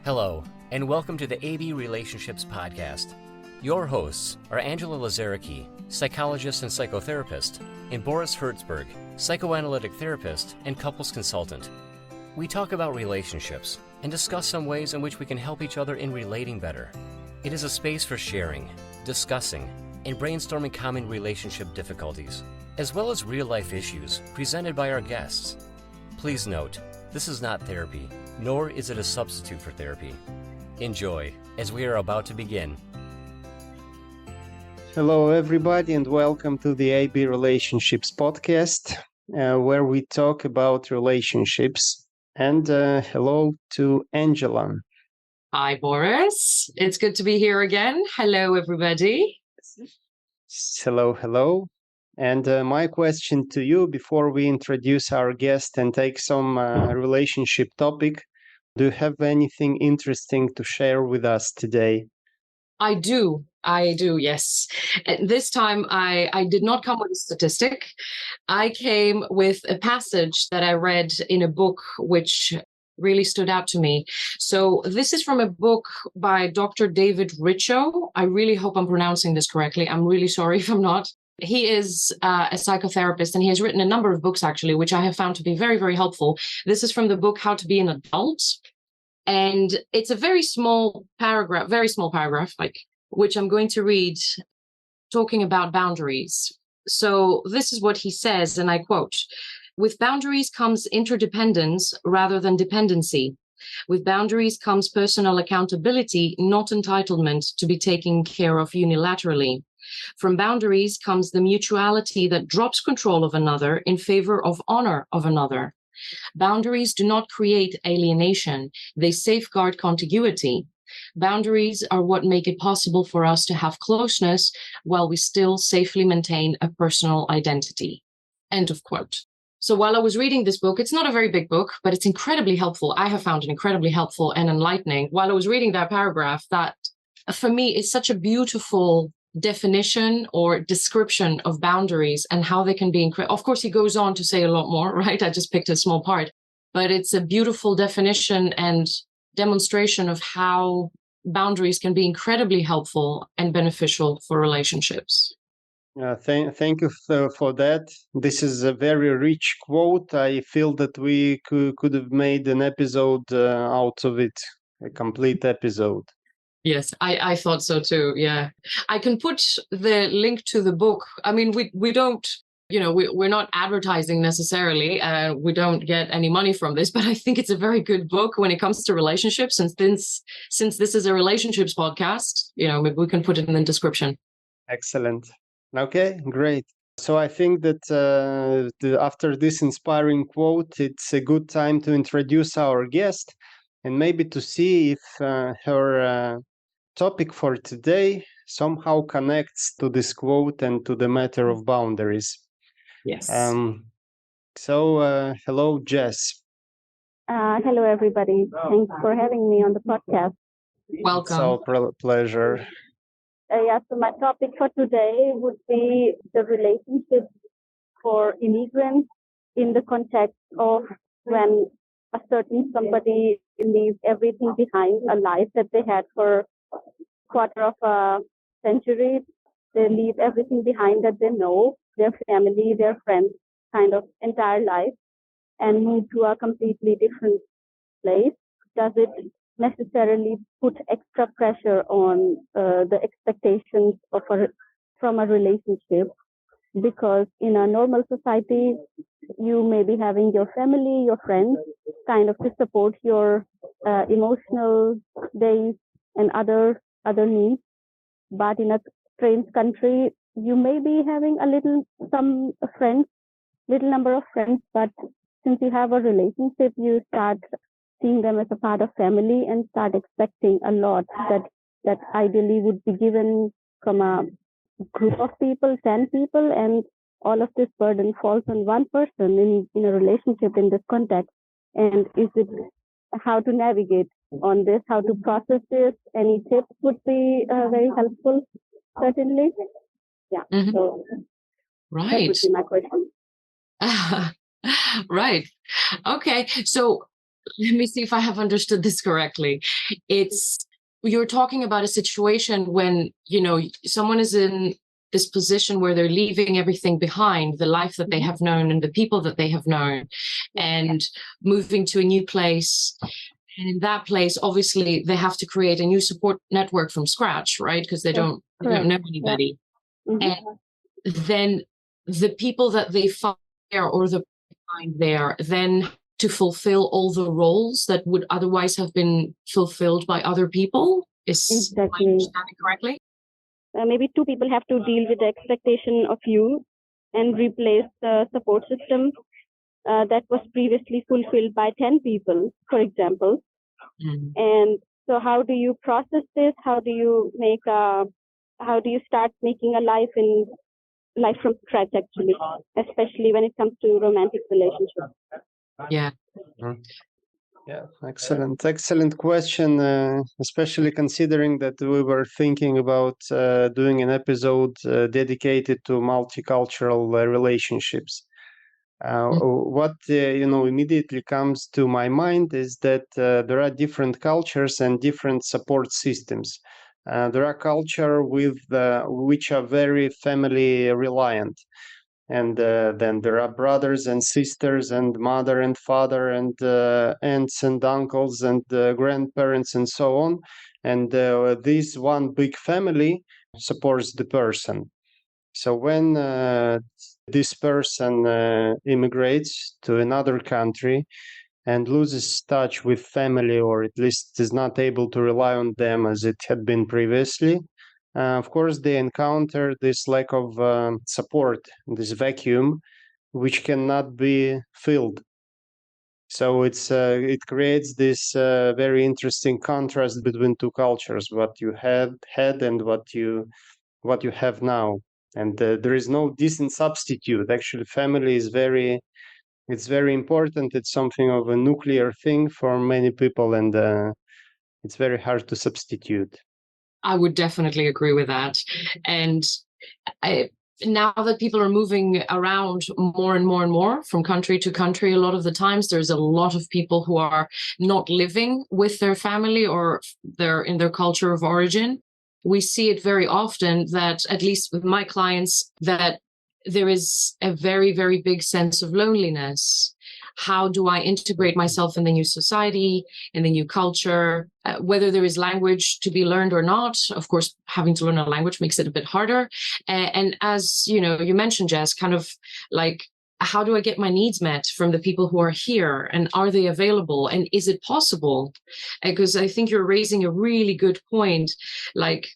Hello, and welcome to the AB Relationships Podcast. Your hosts are Angela Lazariki, psychologist and psychotherapist, and Boris Hertzberg, psychoanalytic therapist and couples consultant. We talk about relationships and discuss some ways in which we can help each other in relating better. It is a space for sharing, discussing, and brainstorming common relationship difficulties, as well as real-life issues presented by our guests. Please note, this is not therapy, nor is it a substitute for therapy. Enjoy, as we are about to begin. Hello, everybody, and welcome to the AB Relationships Podcast, where we talk about relationships. And hello to Angela. Hi, Boris. It's good to be here again. Hello, everybody. Hello. And my question to you before we introduce our guest and take some relationship topic, do you have anything interesting to share with us today? I do, yes. This time I did not come with a statistic. I came with a passage that I read in a book which really stood out to me. So this is from a book by Dr. David Richo. I really hope I'm pronouncing this correctly. I'm really sorry if I'm not. He is a psychotherapist, and he has written a number of books, actually, which I have found to be very, very helpful. This is from the book How to Be an Adult. And it's a very small paragraph, which I'm going to read, talking about boundaries. So this is what he says, and I quote, "With boundaries comes interdependence rather than dependency. With boundaries comes personal accountability, not entitlement to be taken care of unilaterally. From boundaries comes the mutuality that drops control of another in favor of honor of another. Boundaries do not create alienation. They safeguard contiguity. Boundaries are what make it possible for us to have closeness while we still safely maintain a personal identity." End of quote. So while I was reading this book, it's not a very big book, but it's incredibly helpful. I have found it incredibly helpful and enlightening. While I was reading that paragraph, that for me is such a beautiful definition or description of boundaries and how they can be of course, he goes on to say a lot more, right? I just picked a small part, but it's a beautiful definition and demonstration of how boundaries can be incredibly helpful and beneficial for relationships. Thank you for that. This is a very rich quote. I feel that we could have made an episode out of it, a complete episode. Yes, I thought so too. Yeah, I can put the link to the book. I mean, we don't, we're not advertising necessarily. We don't get any money from this, but I think it's a very good book when it comes to relationships. And since this is a relationships podcast, maybe we can put it in the description. Excellent. Okay, great. So I think that after this inspiring quote, it's a good time to introduce our guest and maybe to see if her topic for today somehow connects to this quote and to the matter of boundaries. Yes. So hello, Jess. Hello, everybody. Thanks for having me on the podcast. Welcome. It's our pleasure. So my topic for today would be the relationship for immigrants in the context of when a certain somebody leaves everything behind, a life that they had for quarter of a century. They leave everything behind that they know, their family, their friends, kind of entire life, and move to a completely different place. Does it necessarily put extra pressure on the expectations from a relationship? Because in a normal society, you may be having your family, your friends, kind of to support your emotional days and other needs. But in a strange country, you may be having little number of friends, but since you have a relationship, you start seeing them as a part of family and start expecting a lot that ideally would be given from a group of people, 10 people, and all of this burden falls on one person in a relationship in this context. And is it how to navigate on this, how to process this? Any tips would be very helpful, certainly. Yeah. Mm-hmm. So right. That would be my question. Right. Okay. So let me see if I have understood this correctly. It's you're talking about a situation when, someone is in this position where they're leaving everything behind, the life that they have known and the people that they have known, and moving to a new place. And in that place, obviously, they have to create a new support network from scratch, right? Because they don't know anybody. Yeah. Mm-hmm. And then the people that they find there or the find there then to fulfill all the roles that would otherwise have been fulfilled by other people. Is my understanding correctly? Maybe two people have to deal with the expectation of you and replace the support system that was previously fulfilled by 10 people, for example. Mm. And so how do you process this? How do you start making a life from scratch, actually, especially when it comes to romantic relationships? Yeah. Yeah, excellent question, especially considering that we were thinking about doing an episode dedicated to multicultural relationships. What immediately comes to my mind is that there are different cultures and different support systems. There are culture which are very family reliant, and then there are brothers and sisters and mother and father and aunts and uncles and grandparents and so on, and this one big family supports the person. So when this person immigrates to another country and loses touch with family, or at least is not able to rely on them as it had been previously, of course, they encounter this lack of support, this vacuum, which cannot be filled. So it creates this very interesting contrast between two cultures: what you had and what you have now. And there is no decent substitute. Actually, family is it's very important. It's something of a nuclear thing for many people, and it's very hard to substitute. I would definitely agree with that. And now that people are moving around more and more and more from country to country, a lot of the times there's a lot of people who are not living with their family or they're in their culture of origin. We see it very often that, at least with my clients, that there is a very, very big sense of loneliness. How do I integrate myself in the new society, in the new culture, whether there is language to be learned or not? Of course, having to learn a language makes it a bit harder. And as you mentioned, Jess, kind of like, how do I get my needs met from the people who are here, and are they available, and is it possible? Because I think you're raising a really good point, like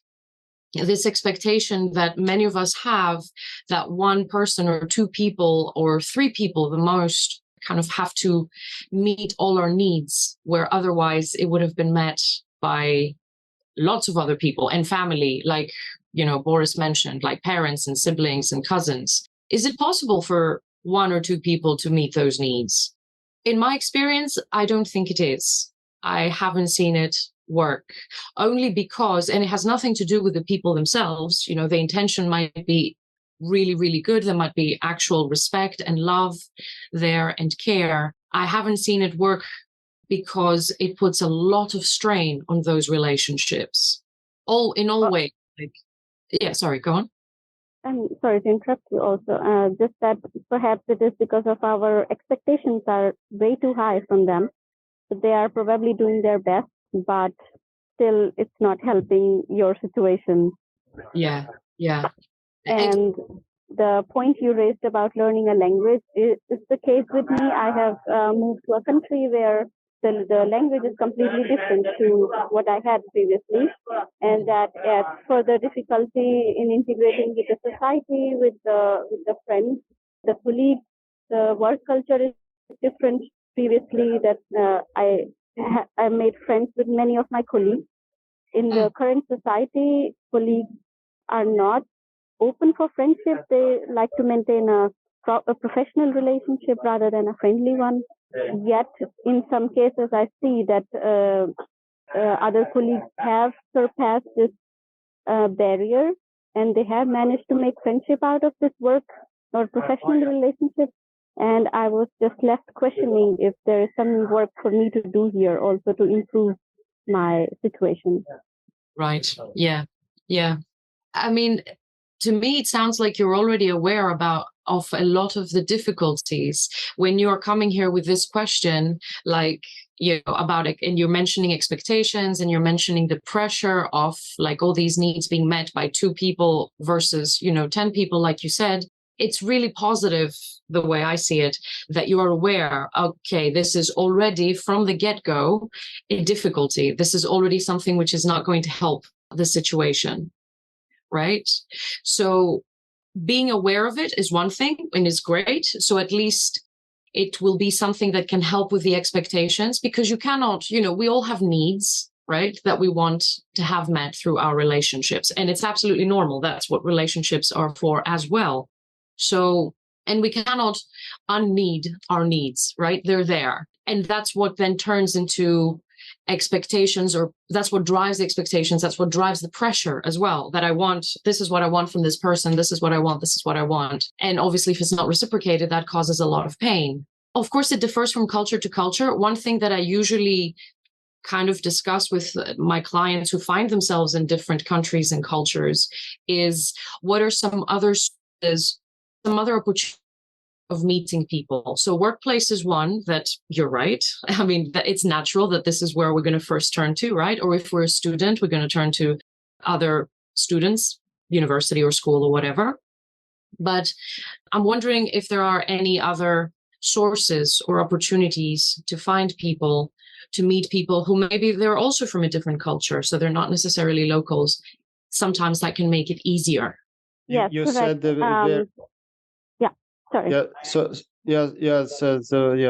this expectation that many of us have, that one person or two people or three people the most kind of have to meet all our needs, where otherwise it would have been met by lots of other people and family, like Boris mentioned, like parents and siblings and cousins. Is it possible for one or two people to meet those needs? In my experience, I don't think it is. I haven't seen it work, only because, and it has nothing to do with the people themselves, the intention might be really, really good. There might be actual respect and love there and care. I haven't seen it work because it puts a lot of strain on those relationships, in all ways. Yeah, sorry, go on. I'm sorry to interrupt you also. Just that perhaps it is because of our expectations are way too high from them. So they are probably doing their best, but still it's not helping your situation. Yeah. And the point you raised about learning a language is the case with me. I have moved to a country where the language is completely different to what I had previously, and that adds further difficulty in integrating with the society, with the friends, the colleagues. The work culture is different. Previously, that I made friends with many of my colleagues. In the current society, colleagues are not open for friendship. They like to maintain a professional relationship rather than a friendly one. Yet, in some cases, I see that other colleagues have surpassed this barrier, and they have managed to make friendship out of this work or professional relationship. And I was just left questioning if there is some work for me to do here also to improve my situation. Right. Yeah. Yeah. I mean, to me, it sounds like you're already aware of a lot of the difficulties when you're coming here with this question, like, about it, and you're mentioning expectations and you're mentioning the pressure of like all these needs being met by 2 people versus, 10 people, like you said. It's really positive, the way I see it, that you are aware, okay, this is already from the get-go a difficulty. This is already something which is not going to help the situation. Right? So being aware of it is one thing and is great. So at least it will be something that can help with the expectations, because you cannot, we all have needs, right, that we want to have met through our relationships. And it's absolutely normal. That's what relationships are for as well. So, and we cannot unneed our needs, right? They're there. And that's what then turns into expectations, or that's what drives the expectations. That's what drives the pressure as well, that I want, this is what I want from this person. This is what I want. This is what I want. And obviously, if it's not reciprocated, that causes a lot of pain. Of course, it differs from culture to culture. One thing that I usually kind of discuss with my clients who find themselves in different countries and cultures is, what are some other opportunities of meeting people? So workplace is one that, you're right. I mean, it's natural that this is where we're going to first turn to, right? Or if we're a student, we're going to turn to other students, university or school or whatever. But I'm wondering if there are any other sources or opportunities to find people, to meet people who maybe they're also from a different culture, so they're not necessarily locals. Sometimes that can make it easier. Yes, You correct. said Sorry.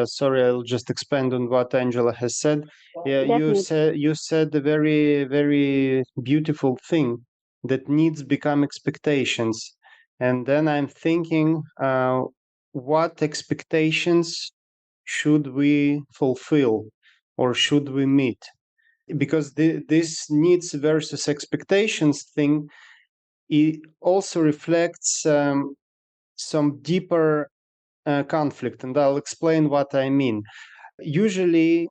sorry, I'll just expand on what Angela has said. Definitely. You said a very, very beautiful thing, that needs become expectations. And then I'm thinking, what expectations should we fulfill or should we meet? Because this needs versus expectations thing, it also reflects some deeper conflict, and I'll explain what I mean. Usually,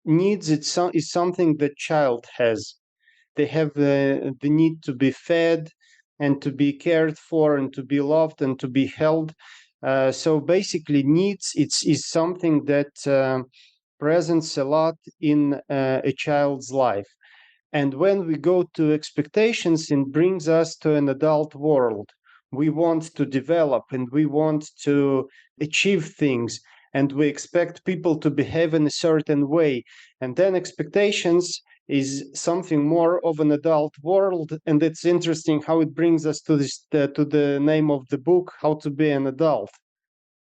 needs is something that child has. They have the need to be fed and to be cared for and to be loved and to be held. So basically, needs is something that presents a lot in a child's life. And when we go to expectations, it brings us to an adult world. We want to develop and we want to achieve things, and we expect people to behave in a certain way. And then expectations is something more of an adult world. And it's interesting how it brings us to this to the name of the book, How to Be an Adult.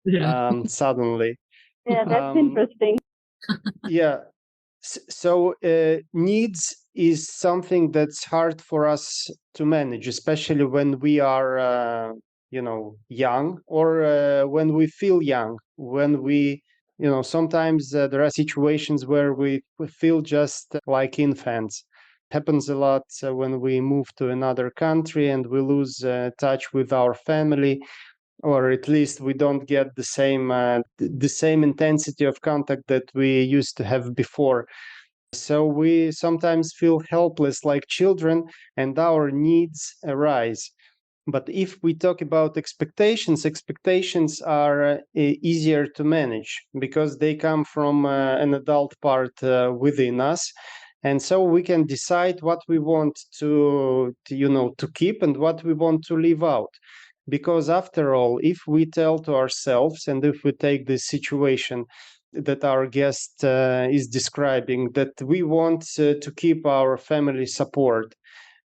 Yeah. Suddenly. Yeah, that's interesting. Yeah. So needs is something that's hard for us to manage, especially when we are, young, or when we feel young. When we, sometimes there are situations where we feel just like infants. Happens a lot when we move to another country and we lose touch with our family, or at least we don't get the same intensity of contact that we used to have before. So we sometimes feel helpless like children, and our needs arise. But if we talk about expectations are easier to manage because they come from an adult part within us. And so we can decide what we want to keep and what we want to leave out. Because after all, if we tell to ourselves, and if we take this situation that our guest is describing, that we want to keep our family support,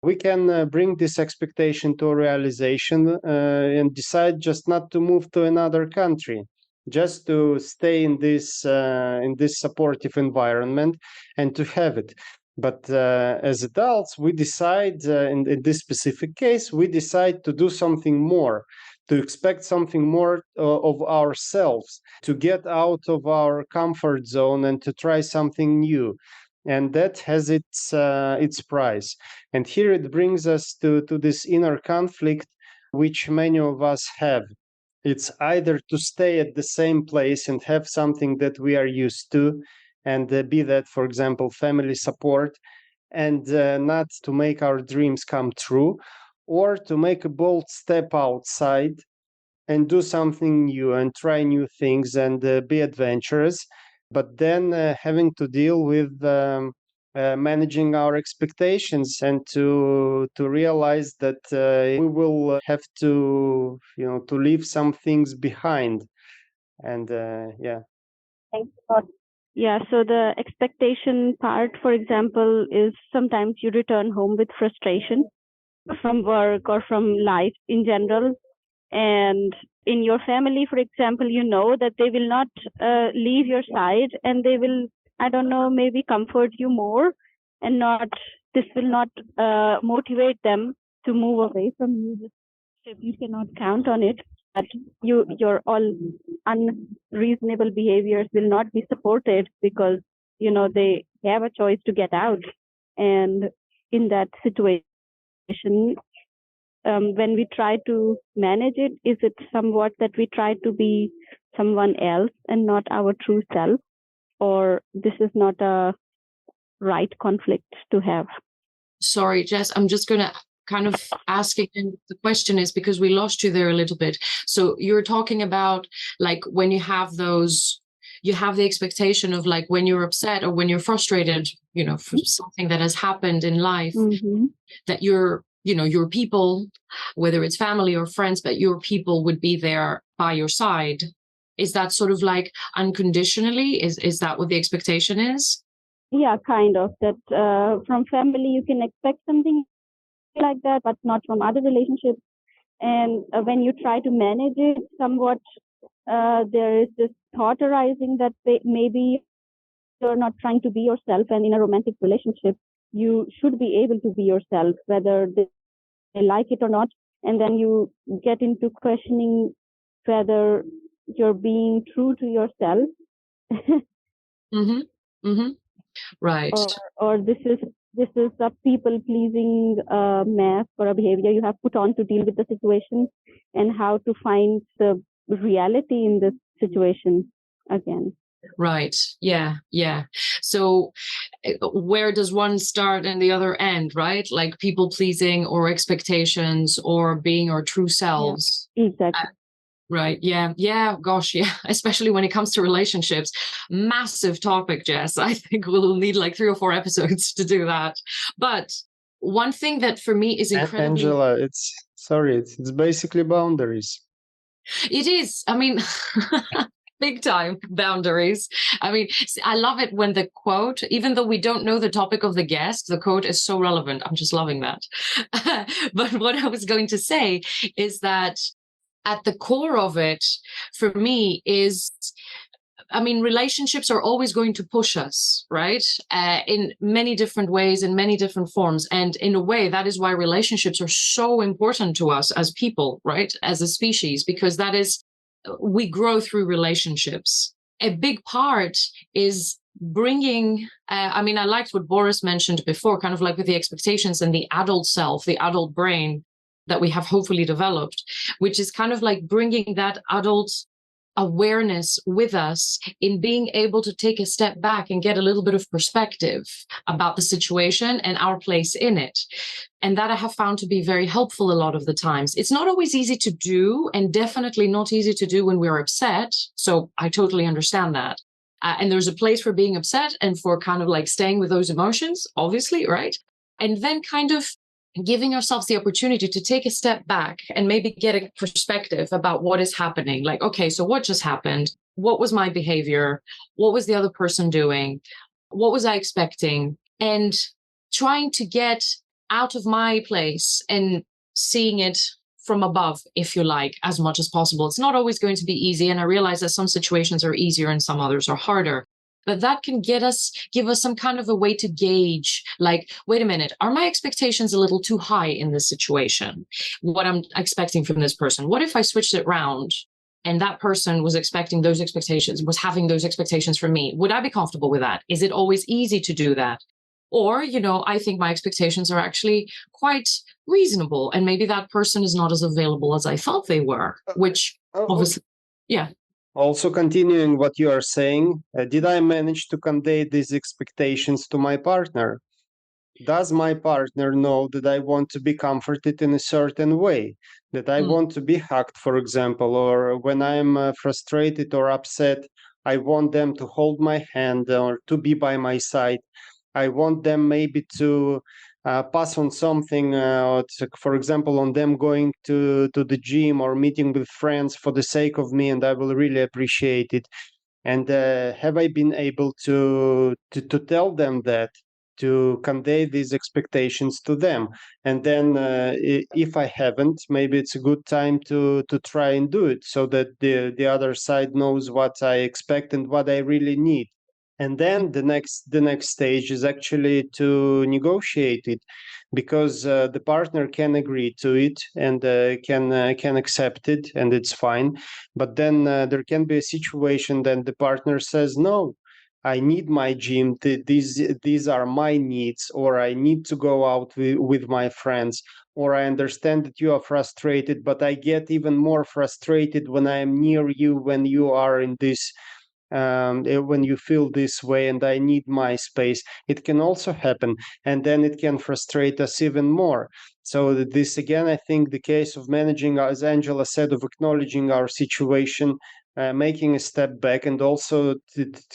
we can bring this expectation to realization and decide just not to move to another country, just to stay in this supportive environment and to have it. But as adults, we decide, in this specific case, we decide to do something more, to expect something more of ourselves, to get out of our comfort zone and to try something new. And that has its price. And here it brings us to this inner conflict, which many of us have. It's either to stay at the same place and have something that we are used to, and be that, for example, family support, and not to make our dreams come true, or to make a bold step outside and do something new and try new things and be adventurous, but then having to deal with managing our expectations and to realize that we will have to to leave some things behind. And yeah. Thanks a lot. Yeah, so the expectation part, for example, is sometimes you return home with frustration from work or from life in general. And in your family, for example, you know that they will not leave your side, and they will, I don't know, maybe comfort you more, and not, this will not motivate them to move away from you. You cannot count on it. That your all unreasonable behaviors will not be supported, because they have a choice to get out. And in that situation, when we try to manage it, is it somewhat that we try to be someone else and not our true self, or this is not a right conflict to have? Sorry, Jess, I'm just going to kind of ask again. The question is, because we lost you there a little bit. So you're talking about like when you have those, you have the expectation of like when you're upset or when you're frustrated, for something that has happened in life, that your people, whether it's family or friends, but your people would be there by your side. Is that sort of like unconditionally? Is that what the expectation is? Yeah, kind of. That from family you can expect something like that, but not from other relationships. And when you try to manage it somewhat, there is this thought arising that maybe you're not trying to be yourself, and in a romantic relationship you should be able to be yourself, whether they like it or not. And then you get into questioning whether you're being true to yourself. Right. Or this is a people pleasing mask or a behavior you have put on to deal with the situation, and how to find the reality in this situation again. Right. Yeah. So where does one start and the other end, right? Like people pleasing or expectations or being our true selves. Yeah, exactly. Right. Yeah. Gosh. Yeah. Especially when it comes to relationships. Massive topic, Jess. I think we'll need like 3 or 4 episodes to do that. But one thing that for me is incredibly... Angela, it's basically boundaries. It is. I mean, big time boundaries. I mean, I love it when the quote, even though we don't know the topic of the guest, the quote is so relevant. I'm just loving that. But what I was going to say is that at the core of it, for me, is, I mean, relationships are always going to push us, right? In many different ways, in many different forms. And in a way, that is why relationships are so important to us as people, right? As a species, because that is, we grow through relationships. A big part is bringing, I mean, I liked what Boris mentioned before, kind of like with the expectations and the adult self, the adult brain that we have hopefully developed, which is kind of like bringing that adult awareness with us in being able to take a step back and get a little bit of perspective about the situation and our place in it. And that I have found to be very helpful a lot of the times. It's not always easy to do, and definitely not easy to do when we're upset. So I totally understand that. And there's a place for being upset and for kind of like staying with those emotions, obviously, right? And then kind of giving ourselves the opportunity to take a step back and maybe get a perspective about what is happening. Like, okay, so what just happened? What was my behavior? What was the other person doing? What was I expecting? And trying to get out of my place and seeing it from above, if you like, as much as possible. It's not always going to be easy. And I realize that some situations are easier and some others are harder. But that can give us some kind of a way to gauge, like, wait a minute, are my expectations a little too high in this situation? What I'm expecting from this person? What if I switched it around and that person was expecting those expectations, was having those expectations from me? Would I be comfortable with that? Is it always easy to do that? Or, I think my expectations are actually quite reasonable, and maybe that person is not as available as I thought they were, which obviously, yeah. Also, continuing what you are saying, did I manage to convey these expectations to my partner? Does my partner know that I want to be comforted in a certain way? That I want to be hugged, for example, or when I'm frustrated or upset, I want them to hold my hand or to be by my side. I want them maybe to pass on something, for example, on them going to the gym or meeting with friends for the sake of me, and I will really appreciate it. And have I been able to tell them that, to convey these expectations to them? And then if I haven't, maybe it's a good time to try and do it, so that the other side knows what I expect and what I really need. And then the next stage is actually to negotiate it, because the partner can agree to it and can accept it, and it's fine. But then there can be a situation that the partner says, no, I need my gym, these are my needs, or I need to go out with my friends, or I understand that you are frustrated, but I get even more frustrated when I am near you, when you are in this when you feel this way, and I need my space. It can also happen, and then it can frustrate us even more. So this, again, I think the case of managing, as Angela said, of acknowledging our situation, making a step back, and also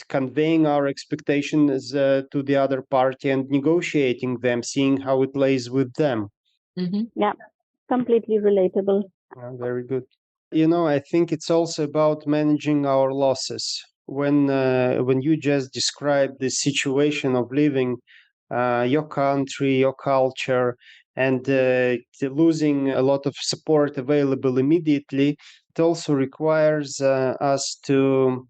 conveying our expectations to the other party and negotiating them, seeing how it lays with them. Yeah, completely relatable. Very good. I think it's also about managing our losses. When you just described the situation of leaving your country, your culture, and losing a lot of support available immediately, it also requires us to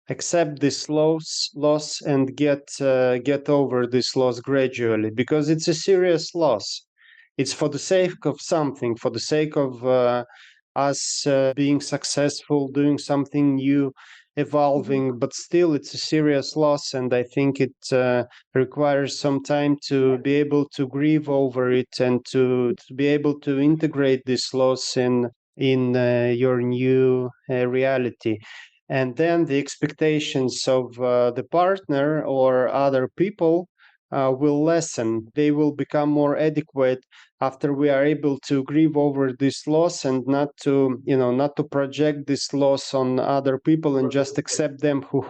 accept this loss and get over this loss gradually, because it's a serious loss. It's for the sake of something, for the sake of us being successful, doing something new, evolving, but still it's a serious loss, and I think it requires some time to be able to grieve over it, and to be able to integrate this loss in your new reality. And then the expectations of the partner or other people will lessen. They will become more adequate after we are able to grieve over this loss, and not to project this loss on other people, and just accept them for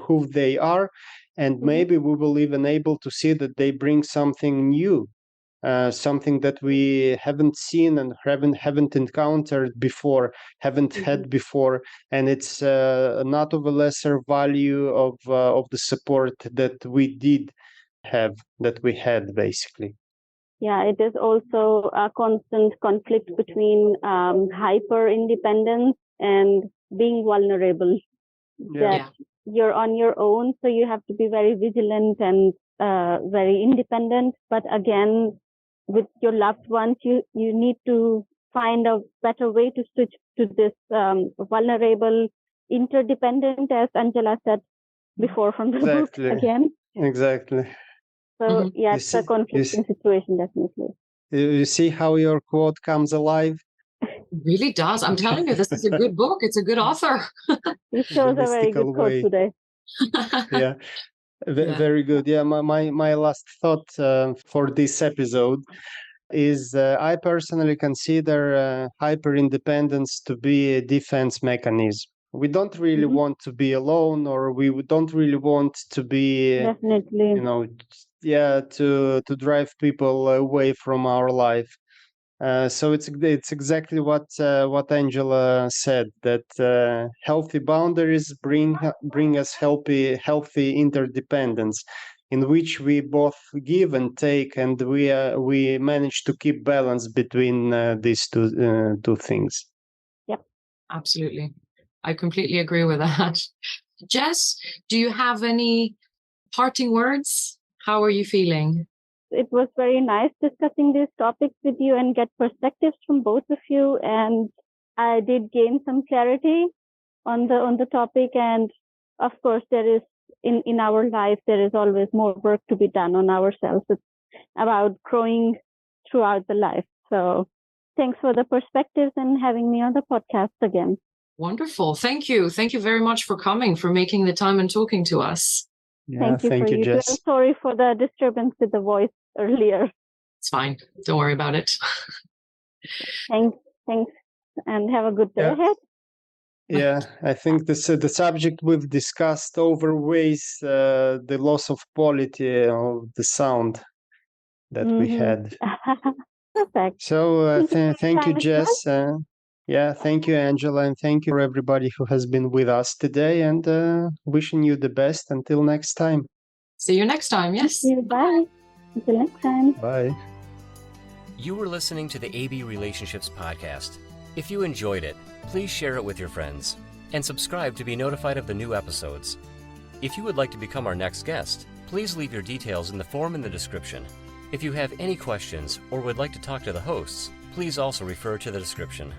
who they are. And maybe we will even able to see that they bring something new, something that we haven't seen and haven't encountered before, haven't had before, and it's not of a lesser value of the support that we did have, that we had, basically. Yeah, it is also a constant conflict between hyper independence and being vulnerable. That you're on your own, so you have to be very vigilant and very independent. But again, with your loved ones, you need to find a better way to switch to this vulnerable, interdependent, as Angela said before from the book again. Exactly. So yeah, it's a conflicting situation, definitely. You see how your quote comes alive? It really does. I'm telling you, this is a good book. It's a good author. You chose a very good quote today. Yeah. Very good. Yeah, my last thought for this episode is I personally consider hyper-independence to be a defense mechanism. We don't really want to be alone, or we don't really want to be, definitely, to drive people away from our life. So it's exactly what Angela said, that healthy boundaries bring us healthy interdependence, in which we both give and take, and we manage to keep balance between these two things. Yep, absolutely. I completely agree with that. Jess, do you have any parting words? How are you feeling? It was very nice discussing these topics with you and get perspectives from both of you. And I did gain some clarity on the topic. And of course, there is in our life, there is always more work to be done on ourselves. It's about growing throughout the life. So thanks for the perspectives and having me on the podcast again. Wonderful. Thank you. Thank you very much for coming, for making the time and talking to us. Yeah, thank you, Jess. I'm sorry for the disturbance with the voice earlier. It's fine. Don't worry about it. Thanks, and have a good day ahead. Yeah, I think the subject we've discussed overweighs the loss of quality of the sound that we had. Perfect. So thank you, Jess. Thank you, Angela, and thank you for everybody who has been with us today, and wishing you the best until next time. See you next time. Yes. Thank you. Bye. Until next time. Bye. You were listening to the AB Relationships Podcast. If you enjoyed it, please share it with your friends and subscribe to be notified of the new episodes. If you would like to become our next guest, please leave your details in the form in the description. If you have any questions or would like to talk to the hosts, please also refer to the description.